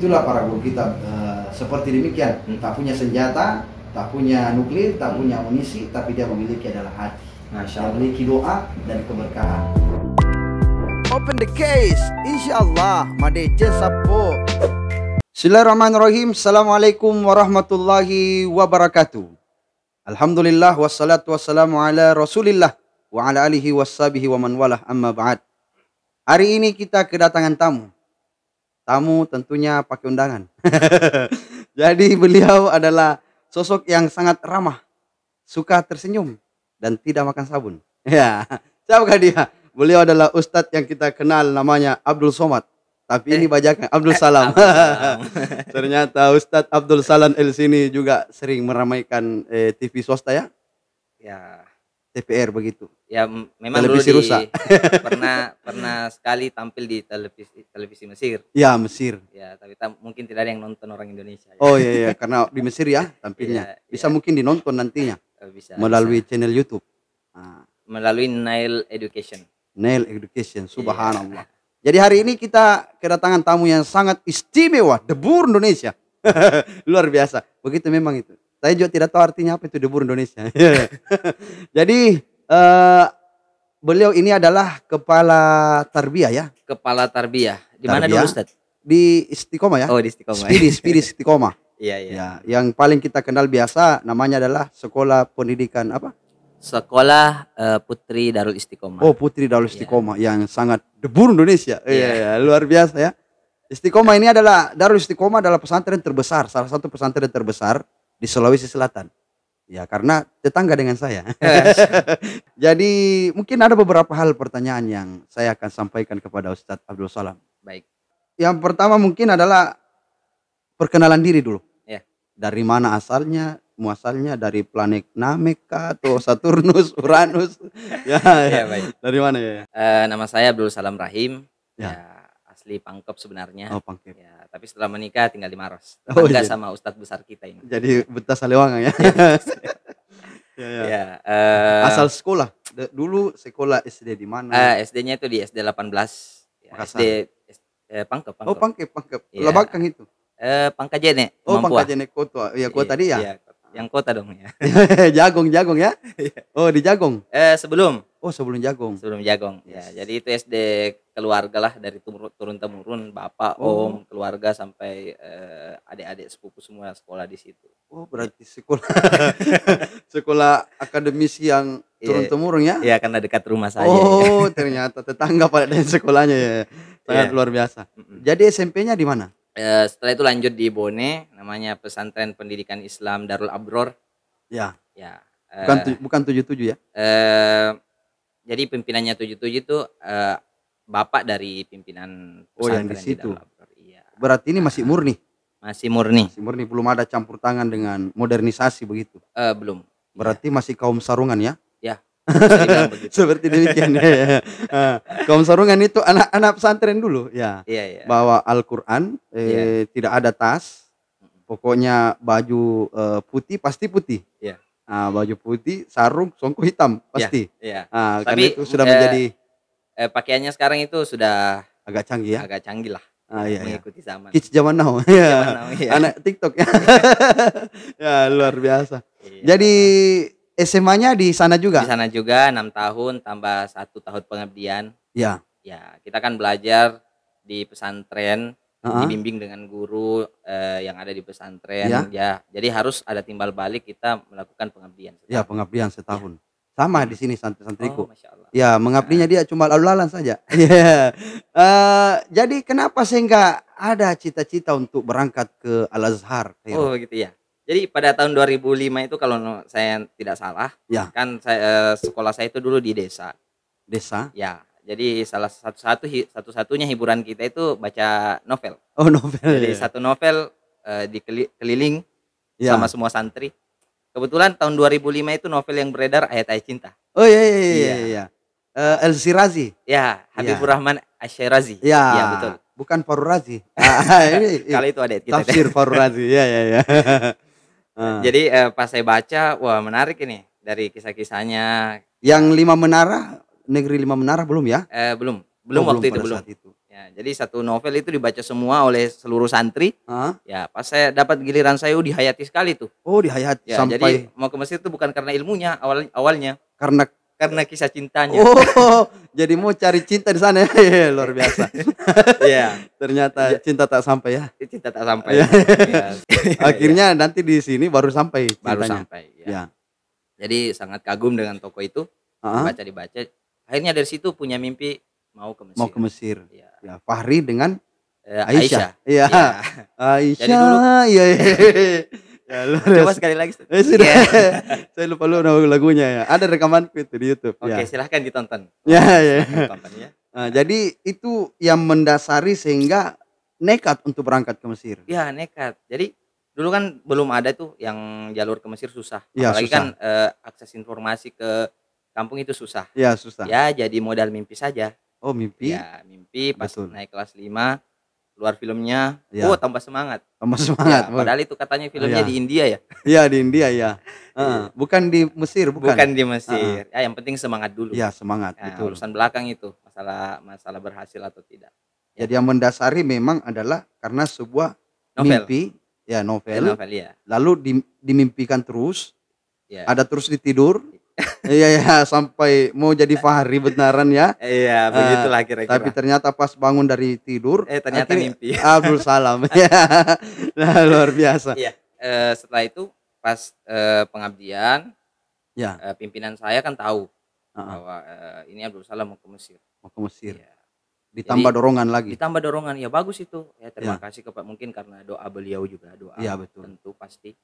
Itulah para guru kita seperti demikian, tak punya senjata, tak punya nuklir, tak punya amunisi, tapi dia memiliki adalah hati. Dia memiliki doa dan keberkahan. Open the case, insyaallah madeje sapo. Bismillahirrahmanirrahim. Assalamualaikum warahmatullahi wabarakatuh. Alhamdulillah wassalatu wassalamu ala Rasulillah wa ala alihi washabihi wa man walah, amma ba'd. Hari ini kita kedatangan tamu. Tamu tentunya pakai undangan. Jadi beliau adalah sosok yang sangat ramah, suka tersenyum, dan tidak makan sabun. Ya, siapakah dia? Beliau adalah Ustadz yang kita kenal namanya Abdul Somad. Tapi ini bajakan Abdul Salam. Ternyata Ustadz Abdul Salam El sini juga sering meramaikan TV swasta ya? Ya. TPR begitu. Ya memang televisi dulu rusak. pernah sekali tampil di televisi Mesir. Ya Mesir. Ya tapi mungkin tidak ada yang nonton orang Indonesia. Ya. Oh iya karena di Mesir ya tampilnya. Bisa mungkin dinonton nantinya. Bisa. Melalui channel YouTube. Melalui Nile Education. Nile Education. Subhanallah. Jadi hari ini kita kedatangan tamu yang sangat istimewa, debur Indonesia. Luar biasa. Begitu memang itu. Saya juga tidak tahu artinya apa itu debur Indonesia. Jadi beliau ini adalah kepala tarbiyah ya. Kepala tarbiyah. Di mana dulu Ustaz? Di Istiqomah ya. Oh di Istiqomah. Spidi Istiqomah. Iya. Ya, yang paling kita kenal biasa namanya adalah Sekolah Pendidikan apa? Sekolah Putri Darul Istiqomah. Oh Putri Darul Istiqomah yang sangat debur Indonesia. Iya, luar biasa ya. Istiqomah ini adalah Darul Istiqomah adalah pesantren terbesar, salah satu pesantren terbesar di Sulawesi Selatan. Ya karena tetangga dengan saya. Jadi mungkin ada beberapa hal pertanyaan yang saya akan sampaikan kepada Ustadz Abdul Salam. Baik. Yang pertama mungkin adalah perkenalan diri dulu. Ya. Dari mana asalnya? Muasalnya dari planet Namek atau Saturnus, Uranus? Ya, baik. Dari mana ya? Nama saya Abdul Salam Rahim. Ya. Asli Pangkep sebenarnya. Oh Pangkep. Ya, tapi setelah menikah tinggal di Maros. Enggak sama Ustadz besar kita ini. Jadi Betah Salewangan ya. Asal sekolah. Dulu sekolah SD di mana? SD-nya itu di SD 18. Ya, SD Pangkep. Oh Pangkep. Ya. Labakang itu. Pangkajene. Oh Pangkajene kota. Ya kota dia. Iya, yang kota dong ya. Jagong ya? Oh di Jagong. Sebelum. Oh sebelum Jagong. Sebelum Jagong. Yes. Ya, jadi itu SD keluarga lah dari turun temurun, bapak, om, keluarga sampai adik-adik sepupu semua sekolah di situ. Oh berarti sekolah akademisi yang turun temurun ya? Iya karena dekat rumah saya. Oh ya. Ternyata tetangga pada dengan sekolahnya ya. Sangat luar biasa. Jadi SMP-nya di mana? Setelah itu lanjut di Bone, namanya Pesantren Pendidikan Islam Darul Abror. Ya. Ya. Bukan 77 ya? Jadi pimpinannya 77 itu bapak dari pimpinan pesantren yang di situ. Iya. Berarti ini masih murni. Masih murni, belum ada campur tangan dengan modernisasi begitu. Belum. Berarti masih kaum sarungan ya? Ya. Seperti demikian ya. Kaum sarungan itu anak-anak pesantren dulu ya. Iya. Bawa Al-Qur'an, tidak ada tas. Pokoknya baju putih pasti putih. Iya. Baju putih, sarung, songko hitam pasti. Iya. Tapi itu sudah menjadi pakaiannya sekarang itu sudah agak canggih ya. Agak canggih lah. Mengikuti zaman. Kids zaman now. Ya. Anak TikTok ya. Ya luar biasa. Iya. Jadi SMA-nya di sana juga? Di sana juga 6 tahun tambah 1 tahun pengabdian. Ya. Ya, kita kan belajar di pesantren. Dibimbing dengan guru yang ada di pesantren ya. Jadi harus ada timbal balik kita melakukan pengabdian setahun. Ya pengabdian setahun ya. Sama di sini santriku. Ya mengabdinya dia cuma lalu-lalang saja. Jadi kenapa sehingga ada cita-cita untuk berangkat ke Al-Azhar? Oh gitu ya. Jadi pada tahun 2005 itu kalau saya tidak salah kan sekolah saya itu dulu di desa. Ya. Jadi satu-satunya hiburan kita itu baca novel. Oh novel. Jadi satu novel dikeliling sama semua santri. Kebetulan tahun 2005 itu novel yang beredar ayat-ayat cinta. Oh iya. El Sirazi. Ya, Habibur Rahman Asy-Syairazi. Ya betul. Bukan Farur Razi. Kali itu ada kita. Tafsir Farur Razi. Ya. Jadi pas saya baca, wah menarik ini dari kisah-kisahnya. Yang 5 menara. Negeri 5 Menara belum ya? Belum waktu itu belum. Ya, jadi satu novel itu dibaca semua oleh seluruh santri. Ya, pas saya dapat giliran saya dihayati sekali tuh. Oh, dihayati ya, sampai. Jadi mau ke Mesir itu bukan karena ilmunya awalnya. Karena kisah cintanya. Oh, jadi mau cari cinta di sana. Luar biasa. Iya. Ternyata cinta tak sampai ya. Cinta tak sampai. Ya. Akhirnya nanti di sini baru sampai cintanya. Baru sampai. Ya. Jadi sangat kagum dengan toko itu. Dibaca. Akhirnya dari situ punya mimpi mau ke Mesir. Mau ke Mesir. Ya, Fahri dengan Aisyah. Iya. Aisyah. Jadi dulu. Iya. Ya, coba sekali lagi. Sudah. Saya lupa lagunya ya. Ada rekamanku itu di YouTube. Oke, silahkan ditonton. Ya. Nah, jadi itu yang mendasari sehingga nekat untuk berangkat ke Mesir. Ya, nekat. Jadi dulu kan belum ada tuh yang jalur ke Mesir susah. Ya, apalagi susah. Kan akses informasi ke kampung itu susah. Ya, susah. Ya, jadi modal mimpi saja. Oh, mimpi. Ya, mimpi pas Betul. naik kelas 5 keluar filmnya. Ya. Tambah semangat. Ya, padahal itu katanya filmnya di India ya. Iya, di India ya. Bukan di Mesir, bukan. Bukan di Mesir. Ya, yang penting semangat dulu. Ya, semangat, betul. Urusan belakang itu, masalah berhasil atau tidak. Ya. Jadi yang mendasari memang adalah karena sebuah novel. Mimpi, novel ya. Lalu dimimpikan terus. Ya. Ada terus ditidur. Iya, sampai mau jadi Fahri benaran ya. Iya, begitulah kira-kira. Tapi ternyata pas bangun dari tidur, ternyata mimpi. Abdul Salam. Nah, luar biasa. Iya. Setelah itu pas pengabdian, pimpinan saya kan tahu bahwa ini Abdul Salam mau ke Mesir. Mau ke Mesir. Ya. Ditambah dorongan lagi. Ditambah dorongan, ya bagus itu. Ya terima kasih kepada mungkin karena doa beliau juga, doa. Iya, betul. Tentu pasti.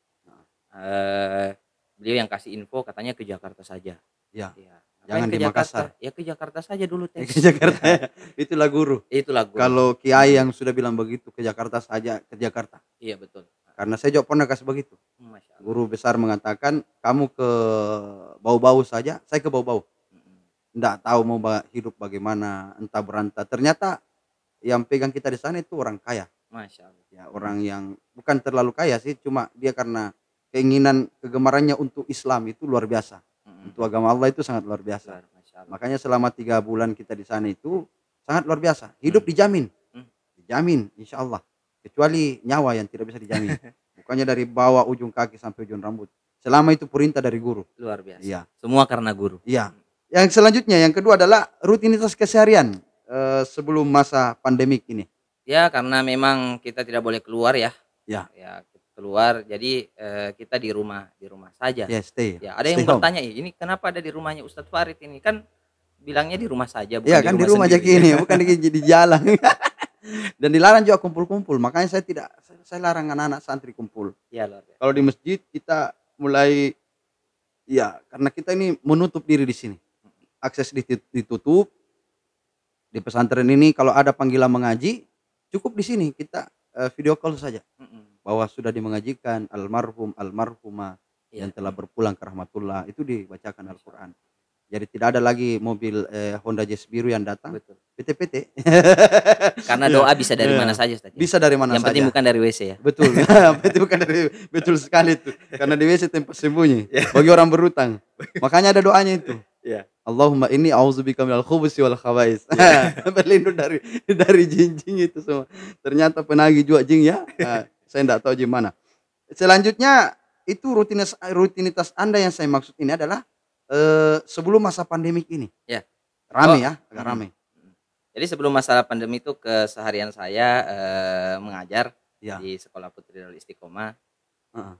Beliau yang kasih info katanya ke Jakarta saja. Ya. Jangan di Makassar. Ya ke Jakarta saja dulu tes. Ke Jakarta. Itulah guru. Guru. Kalau kiai yang sudah bilang begitu, ke Jakarta saja, ke Jakarta. Iya, betul. Karena saya juga pernah kasih begitu. Guru besar mengatakan, kamu ke bau-bau saja, saya ke bau-bau. Enggak tahu mau hidup bagaimana, entah berantah. Ternyata yang pegang kita di sana itu orang kaya. Masya Allah. Ya, orang yang bukan terlalu kaya sih, cuma dia karena keinginan kegemarannya untuk Islam itu luar biasa. Untuk agama Allah itu sangat luar biasa. Makanya selama 3 bulan kita di sana itu sangat luar biasa. Hidup dijamin. Dijamin insya Allah. Kecuali nyawa yang tidak bisa dijamin. Bukannya dari bawah ujung kaki sampai ujung rambut. Selama itu perintah dari guru. Luar biasa. Iya. Semua karena guru. Iya. Yang selanjutnya, yang kedua adalah rutinitas keseharian sebelum masa pandemik ini. Ya, karena memang kita tidak boleh keluar ya. Ya. Keluar, jadi kita di rumah saja. Ya, stay. Ya, ada yang bertanya, ini kenapa ada di rumahnya Ustadz Farid ini? Kan bilangnya di rumah saja, bukan ya, kan di rumah aja gini, bukan di jalan. Dan dilarang juga kumpul-kumpul. Makanya saya larang anak-anak santri kumpul. Ya, luar biasa. Kalau di masjid kita mulai karena kita ini menutup diri di sini. Akses ditutup. Di pesantren ini kalau ada panggilan mengaji, cukup di sini kita video call saja. Bahwa sudah dimengajikan almarhumah yang telah berpulang ke rahmatullah, itu dibacakan Al-Quran. Jadi tidak ada lagi mobil Honda Jazz biru yang datang. Betul. PT. Karena doa bisa dari mana saja, Ustaz. Bisa dari mana saja. Yang penting bukan dari WC ya. Betul. Betul sekali itu. Karena di WC tempat sembunyi bagi orang berutang. Makanya ada doanya itu. Allahumma inni a'udzubika minal khubusi wal khaba'is. Berlindung dari jin-jin itu semua. Ternyata penagih juga jin ya. Saya tidak tahu gimana. Selanjutnya itu rutinitas Anda yang saya maksud ini adalah sebelum masa pandemik ini. Ya. Rame agak rame. Jadi sebelum masalah pandemi itu keseharian saya mengajar di Sekolah Putri Darul Istiqomah.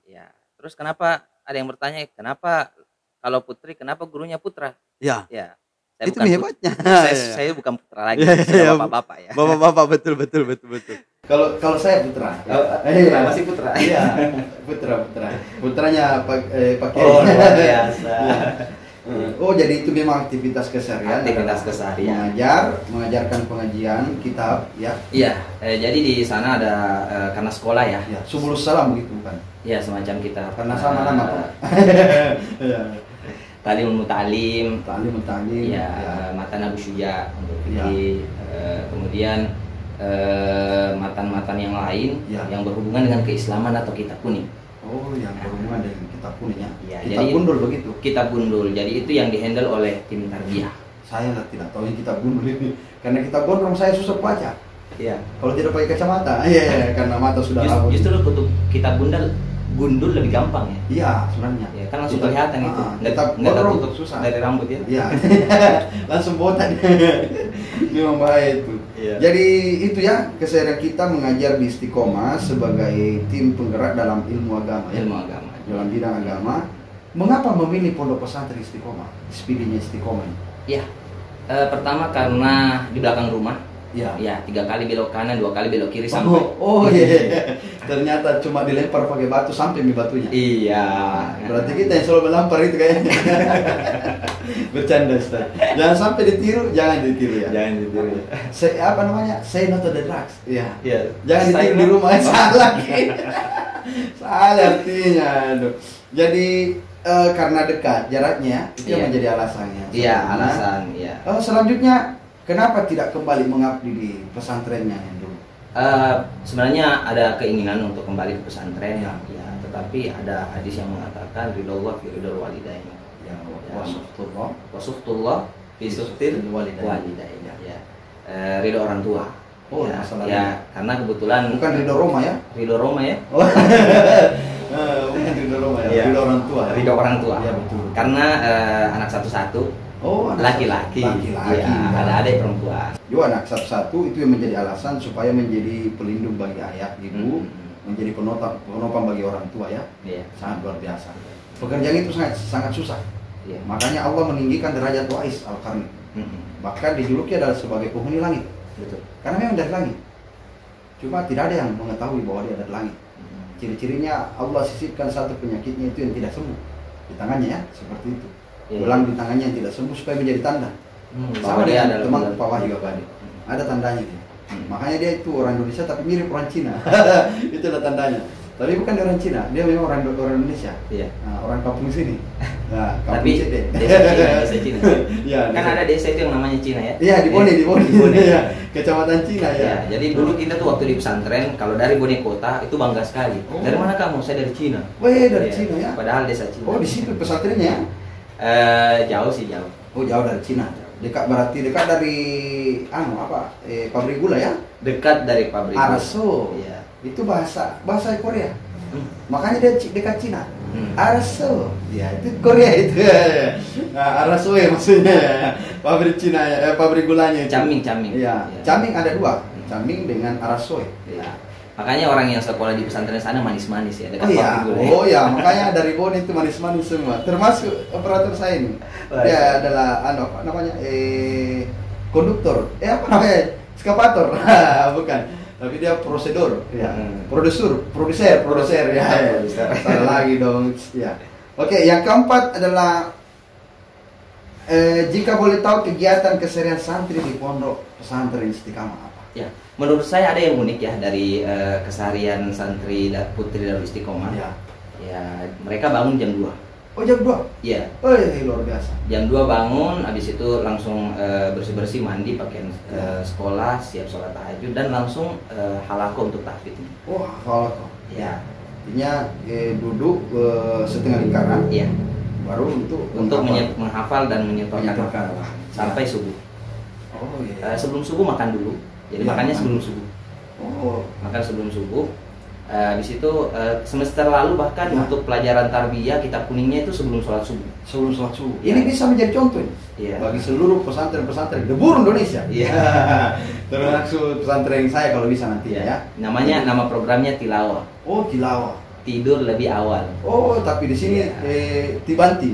Ya. Terus kenapa ada yang bertanya, kenapa kalau putri, kenapa gurunya putra? Ya. Itu hebatnya. Saya bukan putra lagi, saya bapak-bapak ya. Bapak-bapak betul. Kalau saya putra. Masih putra. Iya, putra. Putranya pakai. Oh, luar biasa. Oh, jadi itu memang aktivitas keseharian. Mengajarkan pengajian kitab ya. Iya, jadi di sana ada karena sekolah ya. Subulus Salam begitu kan. Iya, semacam kitab. Karena sama nama Pak. Ta'limul Muta'allim. Ya. Matan Abu Syuja untuk fikih. Kemudian matan-matan yang lain yang berhubungan dengan keislaman atau kitab kuning. Oh, yang berhubungan dengan kitab kuning ya. Ya, kitab gundul begitu. Kitab gundul. Jadi itu yang dihandle oleh tim tarbiyah. Saya tidak tahu yang kitab gundul ini, karena kitab gondrong saya susah baca. Iya. Kalau tidak pakai kacamata, iya, karena mata sudah rabun. Justru untuk kitab gundul lebih gampang ya. Iya, sebenarnya. Ya, kan langsung kelihatan itu. Nggak tertutup susah. Dari rambut ya. Iya. Langsung botak. Memang bahaya itu. Iya. Jadi itu ya keseharian kita mengajar di Istiqomah sebagai tim penggerak dalam ilmu agama. Ilmu agama. Dalam bidang agama. Mengapa memilih pondok pesantren Istiqomah? SPD-nya Istiqomah ini? Iya. Pertama karena di belakang rumah. Iya. Ya, 3 kali belok kanan, 2 kali belok kiri sampai. Oh iya. Ternyata cuma dilempar pakai batu sampai mi batunya. Iya. Berarti kita yang selalu melempar itu kayaknya. Bercanda, Ustaz. Jangan sampai ditiru, jangan ditiru ya. Jangan ditiru ya. Apa namanya? Say no to the drugs. Iya. Iya. Jangan ditiru di rumah, salah lagi. Salah artinya. Aduh. Jadi karena dekat jaraknya itu yang menjadi alasannya. Iya, alasan, iya. Selanjutnya kenapa tidak kembali mengabdi di pesantrennya yang dulu? Sebenarnya ada keinginan untuk kembali ke pesantren ya, tetapi ada hadis yang mengatakan ridho fi ridho walidain. Ya, wasuhtullah fi suhtil walidain. Ya. Ridho orang tua. Oh, ya, karena kebetulan bukan ridho Roma ya? Ridho Roma ya. Bukan ridho Roma ya. Ridho orang tua. Ridho orang tua. Ya, betul. Karena anak satu-satu. Oh, laki-laki. Ya, ada adik perempuan. Yo, anak satu-satu itu yang menjadi alasan supaya menjadi pelindung bagi ayah, ibu, menjadi penopang bagi orang tua ya. Sangat luar biasa. Pekerjaan itu sangat susah. Makanya Allah meninggikan derajat Wais Al-Qarni. Bahkan dijuluki adalah sebagai penghuni langit. Betul. Karena memang dari langit. Cuma tidak ada yang mengetahui bahwa dia dari langit. Ciri-cirinya Allah sisipkan satu penyakitnya itu yang tidak sembuh di tangannya ya, seperti itu. Ulang di tangannya yang tidak sembuh supaya menjadi tanda. Sama dia adalah teman Pak Wahyu Abadi. Ada tandanya dia. Makanya dia itu orang Indonesia tapi mirip orang Cina. Itu adalah tandanya. Tapi bukan orang Cina, dia memang orang Indonesia. Iya. Nah, orang kampung sini. Nah, tapi CD. desa Cina. Ya, kan ada desa itu yang namanya Cina ya? Iya, di Bone. Ya. Kecamatan Cina ya. Jadi dulu kita tuh waktu di pesantren, kalau dari Bone kota itu bangga sekali. Dari mana kamu? Saya dari Cina. Weh, dari Cina ya. Padahal desa Cina. Oh, di situ pesantrennya? Jauh sih jauh. Oh, jauh dari Cina. Dekat dari pabrik gula ya? Dekat dari pabrik. Araso. Iya. Itu bahasa Korea. Makanya dia dekat Cina. Araso. Ya, itu Korea itu. Nah, Araso ya maksudnya. Pabrik Cina ya, pabrik gulanya itu. Caming. Iya. Caming ada 2. Caming dengan Araso. Iya. Makanya orang yang sekolah di pesantren sana manis-manis ya, dekat pabrik gula. Oh ya, makanya dari Bone itu manis-manis semua. Termasuk operator saya ini. Dia adalah konduktor. Ekskavator. Bukan. Tapi dia prosedur, ya. Produser ya. Salah lagi dong, ya. Oke, yang keempat adalah jika boleh tahu kegiatan keseharian santri di pondok pesantren Istiqomah apa? Ya, menurut saya ada yang unik ya dari keseharian santri dan putri Darul Istiqomah. Ya, mereka bangun jam 2. Oh, jam 2? Iya. Oh, luar biasa. Jam 2 bangun, habis itu langsung bersih-bersih, mandi, pakaian sekolah, siap sholat tahajud, dan langsung halaqah untuk tahfidz. Wah, halaqah. Ya. Artinya duduk setengah lingkaran. Iya. Baru untuk menghafal dan menyetorkan sampai subuh. Oh iya. Sebelum subuh makan dulu. Jadi makannya sebelum subuh. Oh. Makan sebelum subuh. Di situ semester lalu bahkan untuk pelajaran tarbiyah kitab kuningnya itu sebelum sholat subuh. Sebelum sholat subuh. Ini bisa menjadi contoh bagi seluruh pesantren-pesantren di seluruh Indonesia. Iya. Termasuk pesantren saya kalau bisa nanti ya. Nama programnya tilawah. Oh, tilawah. Tidur lebih awal. Oh, tapi di sini tibanti.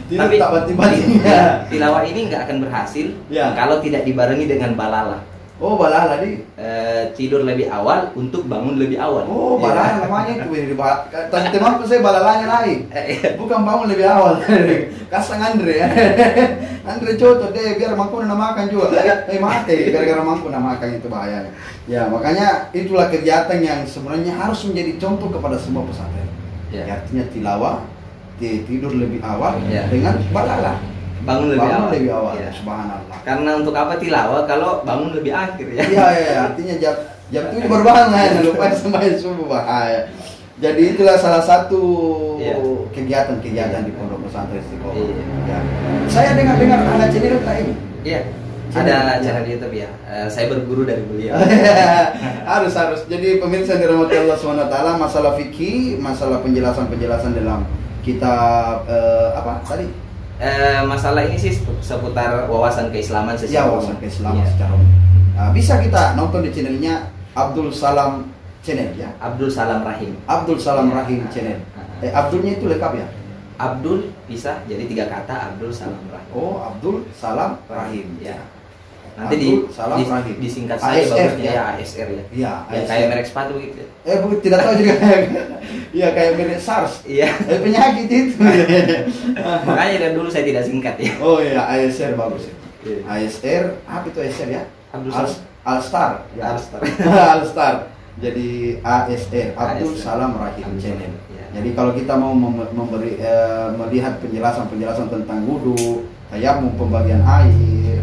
Tapi tak banting-banting. Tilawah ini nggak akan berhasil kalau tidak dibarengi dengan balalah. Oh, balalah di tidur lebih awal untuk bangun lebih awal. Oh, balalah namanya itu ini. Teman saya balalanya lain. Bukan bangun lebih awal. Kasang Andre ya. Andre contoh deh biar mangku makan juga. Mati gara-gara mangku makan itu bahayanya. Ya, makanya itulah kegiatan yang sebenarnya harus menjadi contoh kepada semua pesantren. Ya, artinya tilawah, tidur lebih awal dengan balalah. Bangun lebih awal. Ya. Subhanallah. Karena untuk apa tilawah kalau bangun lebih akhir ya? Iya, artinya jam 7 baru bangun, lupa sembahyang subuh bahaya. Jadi itulah salah satu kegiatan-kegiatan di Pondok Pesantren Istiqomah. Ya. Saya dengar ada channel kayak ini. Iya. Ada channel di YouTube ya. Saya berguru dari beliau. harus. Jadi pemirsa dirahmati Allah SWT, masalah fikih, masalah penjelasan dalam kitab apa tadi? Masalah ini sih seputar wawasan keislaman secara wawasan keislaman secara umum. Bisa kita nonton di channelnya Abdul Salam Channel ya. Abdul Salam Rahim. Abdul Salam Rahim Channel. Abdulnya itu lengkap ya? Abdul bisa jadi 3 kata, Abdul Salam Rahim. Oh, Abdul Salam Rahim ya. Nanti disingkat saya bagusnya ya ASR ya. Iya, ya, kayak merek sepatu gitu. Tidak tahu juga. Iya, kayak merek SARS. Iya. Penyakit itu. Makanya dari dulu saya tidak singkat ya. Oh iya, ASR bagus ya. ASR, apa itu ASR ya? Alstar. Ya, Alstar. Jadi ASR, Abdul Salam Rahim Channel. Jadi kalau kita mau melihat penjelasan tentang wudu, tayamum, pembagian air,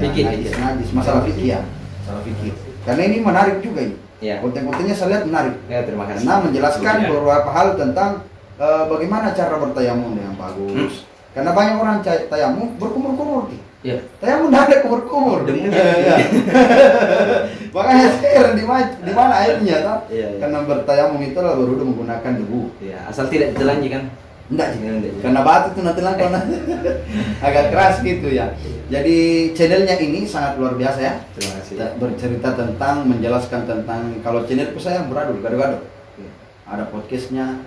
najis, masalah fikih ya, masalah fikih. Karena ini menarik juga ini. Konten-kontennya saya lihat menarik. Terima kasih. Karena menjelaskan beberapa hal tentang bagaimana cara bertayamum yang bagus. Karena banyak orang tayamum berkumur-kumur. Tayamum tidak ada kumur-kumur. Makanya heran di mana airnya, karena bertayamum itu adalah berwudu menggunakan debu. Asal tidak ditelanji kan? Enggak sih, karena batu itu nanti agak keras gitu ya. Jadi channelnya ini sangat luar biasa ya. Terima kasih. Bercerita tentang, menjelaskan tentang, kalau channelku saya beradul, gado-gado. Ada podcastnya,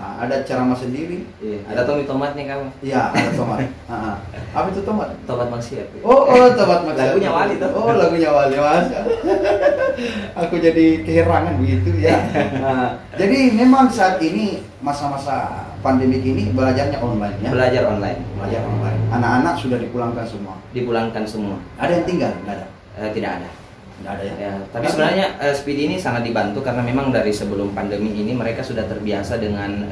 ada ceramah sendiri. Ada tomat nih kamu. Iya, ada tomat. Apa itu tomat? Tomat maksiat. Oh, tomat maksiat. Lagunya Wali tuh. Oh, lagunya Wali, Mas. Aku jadi keherangan begitu ya. Jadi memang saat ini masa-masa pandemik ini belajarnya online ya. Belajar online. Anak-anak sudah dipulangkan semua. Ada yang tinggal? Enggak ada. Tidak ada. Tidak ada ya. Tapi sebenarnya Speedy ini sangat dibantu karena memang dari sebelum pandemi ini mereka sudah terbiasa dengan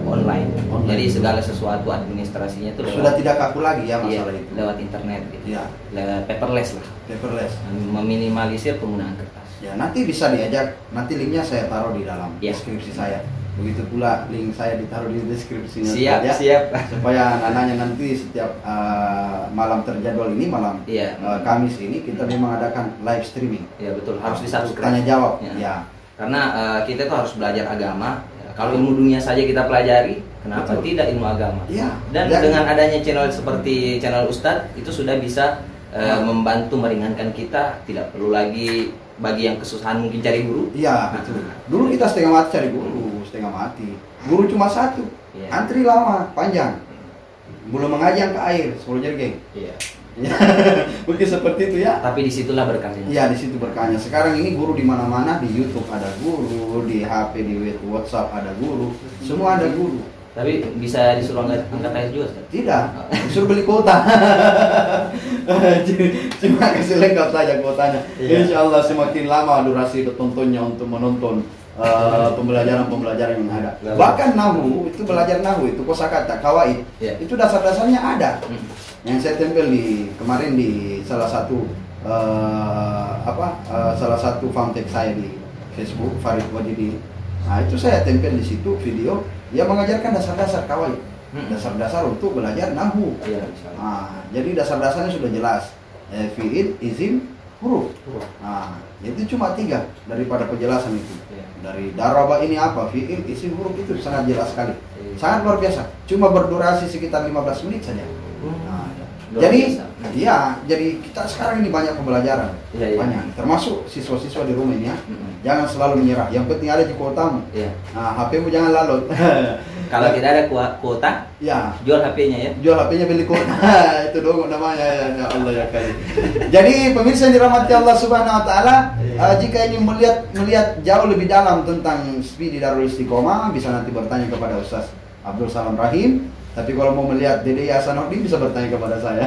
online. Jadi segala sesuatu administrasinya itu sudah tidak kaku lagi ya masalah itu. Lewat internet gitu. Lewat paperless lah. Meminimalisir penggunaan kertas. Ya, nanti bisa diajak, nanti linknya saya taruh di dalam deskripsi saya. Begitu pula link saya ditaruh di deskripsinya. Siap. Supaya anak-anaknya nanti setiap malam terjadwal ini, malam Kamis ini kita memang adakan live streaming. Iya betul, harus di-subscribe. Tanya jawab. Karena kita tuh harus belajar agama. Kalau ilmu dunia saja kita pelajari, kenapa tidak ilmu agama? Dan dengan adanya channel seperti channel Ustadz itu sudah bisa membantu meringankan kita, tidak perlu lagi bagi yang kesusahan mungkin cari guru. Iya betul. Dulu kita setengah mati cari guru, guru cuma satu, antri lama, panjang, belum mengaji yang ke air 10 jerigen. Mungkin seperti itu ya. Tapi disitulah berkahnya. Iya, di situ berkahnya. Sekarang ini guru di mana-mana, di YouTube ada guru, di HP, di WhatsApp ada guru, semua ada guru. Tapi bisa disuruh angkat air juga, kan? Tidak, disuruh beli kuota. Cuma kasih lengkap saja kuotanya. Insya Allah semakin lama durasi tontonnya untuk menonton pembelajaran yang ada. Bahkan nahu, itu belajar nahu, itu kosakata, kawaid, itu dasar-dasarnya ada. Yang saya tempel kemarin di salah satu salah satu fanpage saya di Facebook, Farid Wajidi. Nah, itu saya tempel di situ video yang mengajarkan dasar-dasar kawaid, dasar-dasar untuk belajar nahu. Jadi dasar-dasarnya sudah jelas, fi'il, izim, huruf. Nah, itu cuma 3 daripada penjelasan itu. Dari daraba ini apa, fi'il, izim, huruf itu sangat jelas sekali, sangat luar biasa. Cuma berdurasi sekitar 15 menit saja. Jadi kita sekarang ini banyak pembelajaran, banyak, termasuk siswa-siswa di rumah ini ya. Jangan selalu menyerah. Yang penting ada di kuotamu. Nah, HP-mu jangan lalot. Kalau tidak ada kuota, jual HP-nya ya. Jual HP-nya, beli kuota. Itu dong namanya ya Allah ya kali. Jadi pemirsa yang dirahmati Allah Subhanahu Wa Taala, jika ingin melihat jauh lebih dalam tentang Speedy Darul Istiqomah, bisa nanti bertanya kepada Ustaz Abdul Salam Rahim. Tapi kalau mau melihat Dede Hasanuddin bisa bertanya kepada saya.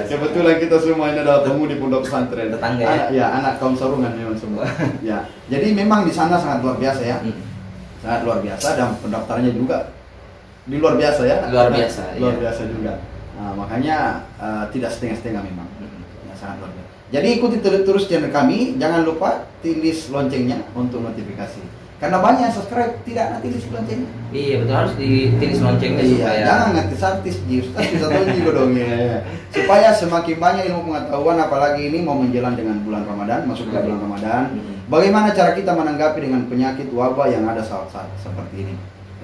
Kebetulan kita semua ini adalah pemudi pondok pesantren. Tetangga ya. Anak kaum sarungan memang semua. Ya. Jadi memang di sana sangat luar biasa ya. Sangat luar biasa, dan pendaftarannya juga di luar biasa ya. Luar biasa. Luar biasa juga. Nah, makanya tidak setengah-setengah memang. Ya, sangat luar biasa. Jadi ikuti terus channel kami, jangan lupa tulis loncengnya untuk notifikasi. Karena banyak yang subscribe tidak tulis loncengnya. Iya betul, harus ditulis loncengnya supaya. Jangan artis bisa juga dong ya. Supaya semakin banyak ilmu pengetahuan, apalagi ini mau menjelang dengan bulan Ramadan, masuk ke bulan Ramadan. Bagaimana cara kita menanggapi dengan penyakit wabah yang ada saat seperti ini?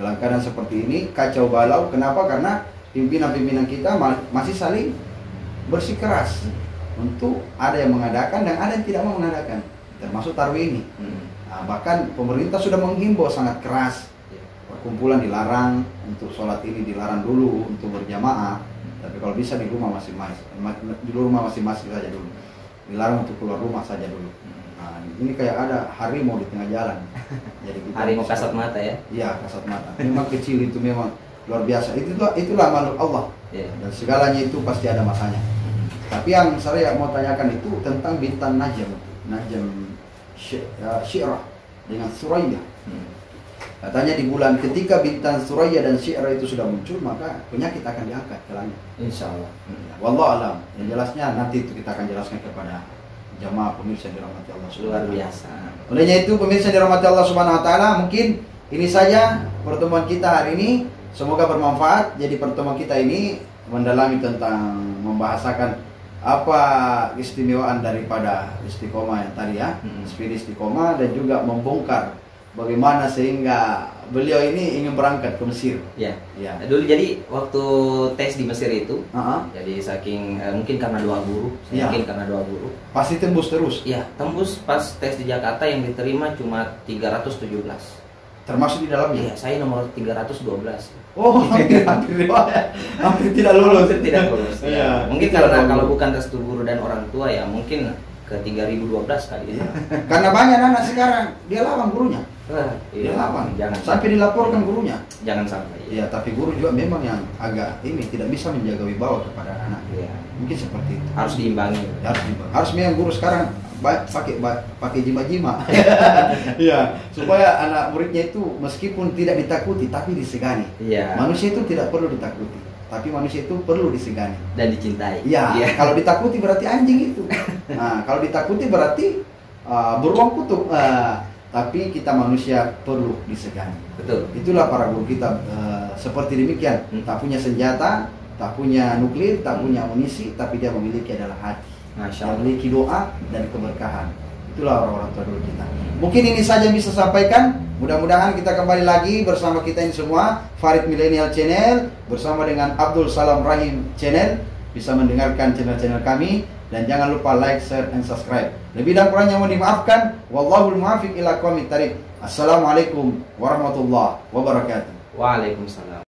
Dalam keadaan seperti ini kacau balau. Kenapa? Karena pimpinan-pimpinan kita masih saling bersikeras untuk ada yang mengadakan dan ada yang tidak mau mengadakan, termasuk tarawih ini. Nah, bahkan pemerintah sudah menghimbau sangat keras, perkumpulan dilarang, untuk sholat ini dilarang dulu untuk berjamaah, tapi kalau bisa di rumah masing-masing saja dulu, dilarang untuk keluar rumah saja dulu. Nah, ini kayak ada harimau di tengah jalan. Jadi kita harimau kasat mata ya? Iya, kasat mata. Memang kecil itu memang luar biasa. Itulah makhluk Allah. Dan segalanya itu pasti ada masanya. Tapi yang saya mau tanyakan itu tentang bintang Najm Syi'rah dengan Suraya. Katanya di bulan ketika bintang Suraya dan Syi'rah itu sudah muncul, maka penyakit akan diangkat ke langit. Insyaallah. Wallahu alam. Yang jelasnya nanti itu kita akan jelaskan kepada jamaah pemirsa yang dirahmati Allah Subhanahu luar biasa. Olehnya itu pemirsa yang dirahmati Allah Subhanahu wa taala, mungkin ini saja pertemuan kita hari ini. Semoga bermanfaat. Jadi pertemuan kita ini mendalami tentang membahasakan apa keistimewaan daripada istiqomah yang tadi ya, spirit istiqomah, dan juga membongkar bagaimana sehingga beliau ini ingin berangkat ke Mesir. Ya. Dulu jadi waktu tes di Mesir itu, jadi saking mungkin karena doa guru, karena doa guru. Pasti tembus terus. Iya, tembus. Pas tes di Jakarta yang diterima cuma 317. Termasuk di dalamnya? Iya, saya nomor 312. Oh, hampir tidak lulus. Tidak lulus. Ya. Mungkin karena kalau bukan restu guru dan orang tua ya mungkin ke 3012 kali. Iya. Karena banyak anak sekarang dia lawan gurunya. Dia lawan. Jangan sampai dilaporkan gurunya. Jangan sampai. Iya, tapi guru juga memang yang agak ini tidak bisa menjaga wibawa kepada anak. Iya. Mungkin seperti itu. Harus diimbangi. Harus memang guru sekarang pakai jima-jima. Iya, supaya anak muridnya itu meskipun tidak ditakuti tapi disegani. Iya. Manusia itu tidak perlu ditakuti, tapi manusia itu perlu disegani dan dicintai. Iya. Kalau ditakuti berarti anjing itu. Nah, kalau ditakuti berarti beruang kutub. Tapi kita manusia perlu disegani. Betul. Itulah para guru kita seperti demikian. Tak punya senjata, tak punya nuklir, tak punya amunisi, tapi dia memiliki adalah hati. Yang memiliki doa dan keberkahan. Itulah orang-orang tua dulu kita. Mungkin ini saja yang bisa sampaikan. Mudah-mudahan kita kembali lagi bersama kita ini semua, Farid Millennial Channel bersama dengan Abdul Salam Rahim Channel, bisa mendengarkan channel-channel kami, dan jangan lupa like, share, and subscribe. Lebih dan kurangnya mohon dimaafkan. Wallahul muwaffiq ila aqwamit thariq. Assalamualaikum warahmatullahi wabarakatuh. Waalaikumsalam.